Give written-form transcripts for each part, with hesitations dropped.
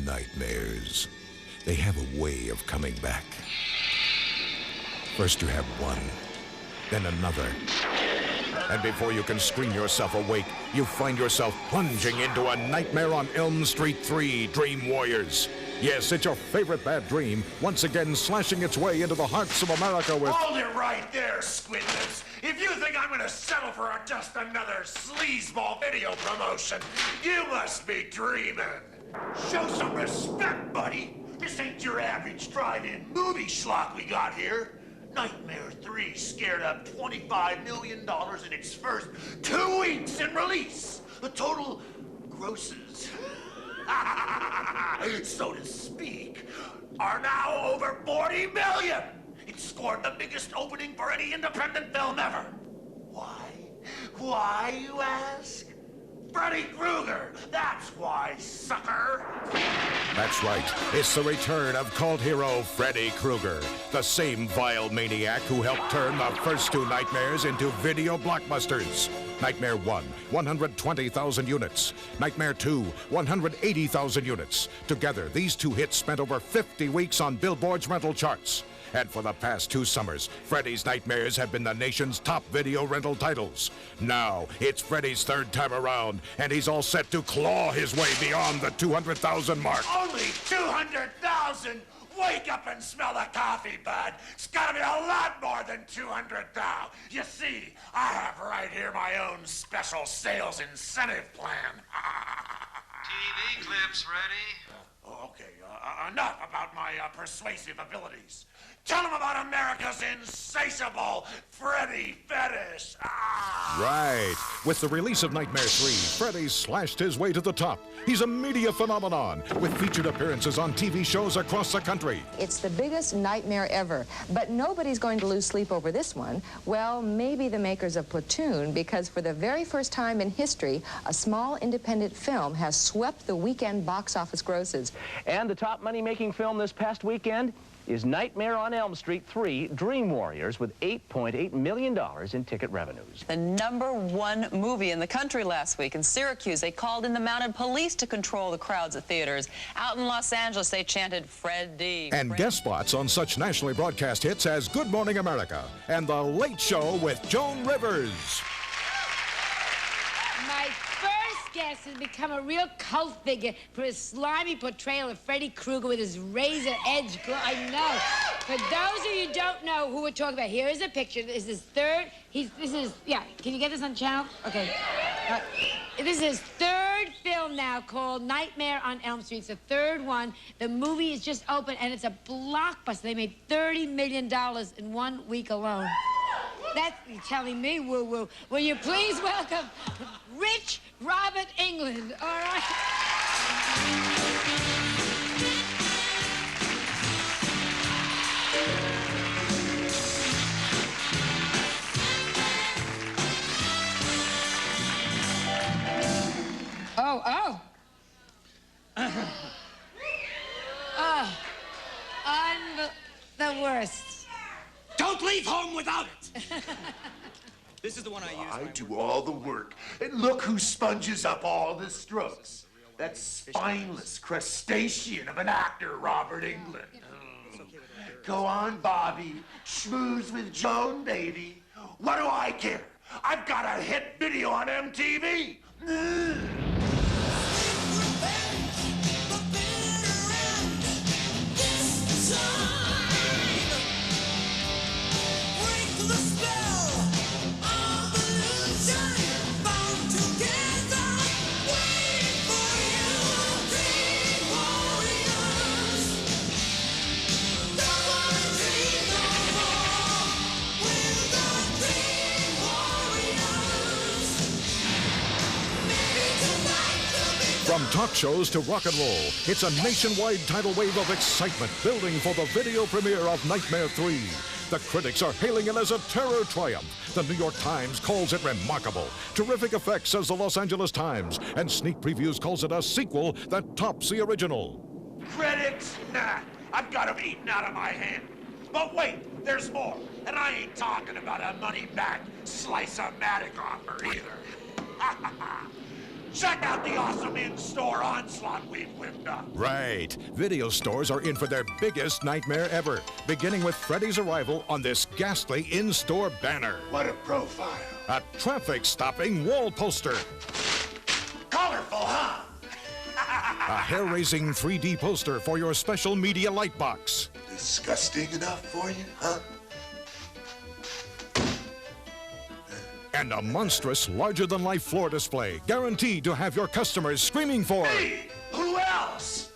Nightmares. They have a way of coming back. First you have one, then another. And before you can scream yourself awake, you find yourself plunging into a Nightmare on Elm Street 3 Dream Warriors. Yes, it's your favorite bad dream, once again slashing its way into the hearts of America with... Hold it right there, Squidlips. If you think I'm gonna settle for just another sleazeball video promotion, you must be dreaming. Show some respect, buddy. This ain't your average drive-in movie schlock we got here. Nightmare 3 scared up $25 million in its first 2 weeks in release. The total grosses, so to speak, are now over 40 million. It scored the biggest opening for any independent film ever. Why? Why, you ask? Freddy Krueger, that's why, sucker. That's right. It's the return of cult hero Freddy Krueger, the same vile maniac who helped turn the first 2 Nightmares into video blockbusters. Nightmare 1, 120,000 units. Nightmare 2, 180,000 units. Together, these 2 hits spent over 50 weeks on Billboard's rental charts. And for the past 2 summers, Freddy's Nightmares have been the nation's top video rental titles. Now, it's Freddy's 3rd time around, and he's all set to claw his way beyond the 200,000 mark. Only 200,000? Wake up and smell the coffee, bud. It's gotta be a lot more than 200,000. You see, I have right here my own special sales incentive plan. TV clips, Freddy. Okay, enough about my persuasive abilities. Tell them about America's insatiable Freddy fetish. Right. With the release of Nightmare 3, Freddy slashed his way to the top. He's a media phenomenon with featured appearances on TV shows across the country. It's the biggest nightmare ever, but nobody's going to lose sleep over this one. Well, maybe the makers of Platoon, because for the very first time in history, a small independent film has swept the weekend box office grosses. And the top money-making film this past weekend is Nightmare on Elm Street 3 Dream Warriors with $8.8 million in ticket revenues. The #1 movie in the country last week in Syracuse. They called in the mounted police to control the crowds at theaters. Out in Los Angeles, they chanted Freddy. And guest spots on such nationally broadcast hits as Good Morning America and The Late Show with Joan Rivers. My first guest has become a real cult figure for his slimy portrayal of Freddy Krueger with his razor-edge glove. I know. For those of you who don't know who we're talking about, here is a picture. This is his 3rd. Can you get this on channel? Okay. This is his 3rd film now called Nightmare on Elm Street. It's the 3rd one. The movie is just open, and it's a blockbuster. They made $30 million in 1 week alone. That's telling me woo-woo. Will you please welcome Rich Robert England, all right? Oh. The worst. Don't leave home without it. This is the one I use. I do all the work. And look who sponges up all the strokes. That spineless crustacean of an actor, Robert England. Go on, Bobby. Schmooze with Joan, baby. What do I care? I've got a hit video on MTV. From talk shows to rock and roll, it's a nationwide tidal wave of excitement building for the video premiere of Nightmare 3. The critics are hailing it as a terror triumph. The New York Times calls it remarkable. Terrific effects, says the Los Angeles Times. And Sneak Previews calls it a sequel that tops the original. Critics? Nah, I've got them eaten out of my hand. But wait, there's more. And I ain't talking about a money-back slice-o-matic offer either. Check out the awesome in-store onslaught we've whipped up. Right. Video stores are in for their biggest nightmare ever, beginning with Freddy's arrival on this ghastly in-store banner. What a profile. A traffic-stopping wall poster. Colorful, huh? A hair-raising 3D poster for your special media light box. Disgusting enough for you, huh? And a monstrous, larger-than-life floor display, guaranteed to have your customers screaming for. Hey, who else?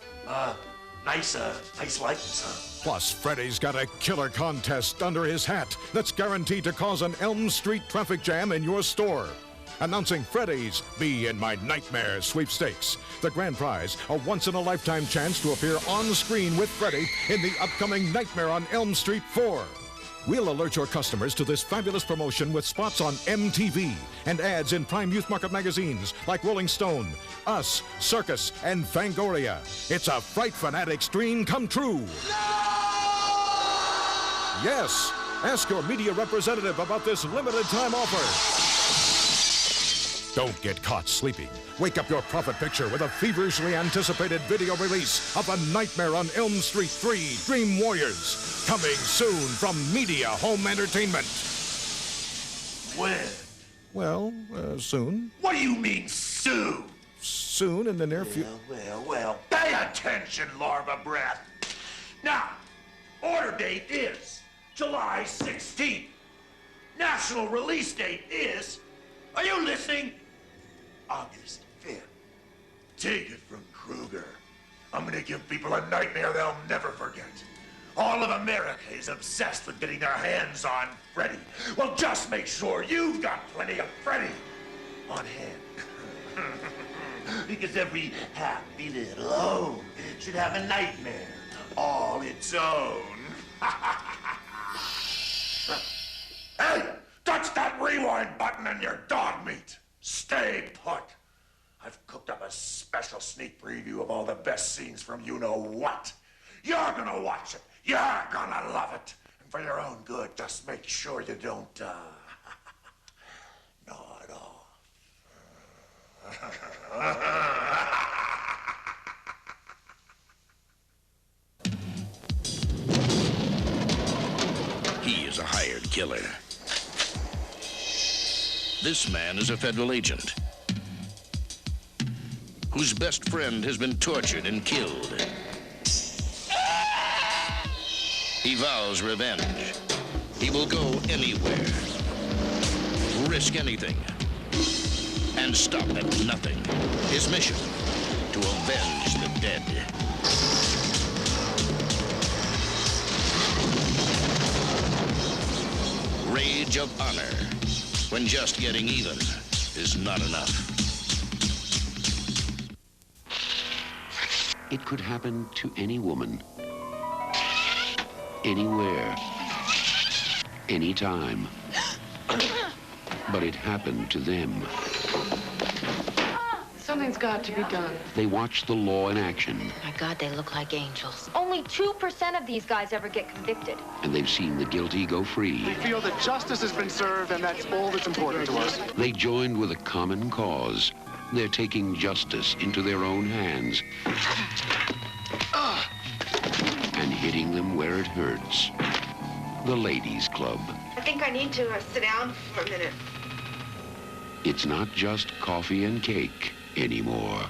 Nice likeness, huh? Plus, Freddy's got a killer contest under his hat that's guaranteed to cause an Elm Street traffic jam in your store. Announcing Freddy's Be in My Nightmare sweepstakes. The grand prize, a once-in-a-lifetime chance to appear on screen with Freddy in the upcoming Nightmare on Elm Street 4. We'll alert your customers to this fabulous promotion with spots on MTV and ads in prime youth market magazines like Rolling Stone, Us, Circus, and Fangoria. It's a Fright Fanatic's dream come true. Yes, ask your media representative about this limited time offer. Don't get caught sleeping. Wake up your profit picture with a feverishly anticipated video release of A Nightmare on Elm Street 3 Dream Warriors. Coming soon from Media Home Entertainment. When? Well, soon. What do you mean, soon? Soon in the near future. Well, pay attention, larva breath. Now, order date is July 16th. National release date is, are you listening? August 5th. Take it from Kruger. I'm gonna give people a nightmare they'll never forget. All of America is obsessed with getting their hands on Freddy. Well, just make sure you've got plenty of Freddy on hand. Because every happy little home should have a nightmare all its own. Hey, touch that rewind button and your dog meat. Stay put. I've cooked up a special sneak preview of all the best scenes from you-know-what. You're gonna watch it. You're gonna love it. And for your own good, just make sure you don't, gnaw it off. He is a hired killer. This man is a federal agent whose best friend has been tortured and killed. He vows revenge. He will go anywhere, risk anything, and stop at nothing. His mission, to avenge the dead. Rage of honor, when just getting even is not enough. It could happen to any woman, anywhere, anytime. But it happened to them. Something's got to be done. They watched the law in action. My God, they look like angels. Only 2% of these guys ever get convicted. And they've seen the guilty go free. We feel that justice has been served, and that's all that's important to us. They joined with a common cause. They're taking justice into their own hands. And hitting them where it hurts. The Ladies Club. I think I need to sit down for a minute. It's not just coffee and cake anymore.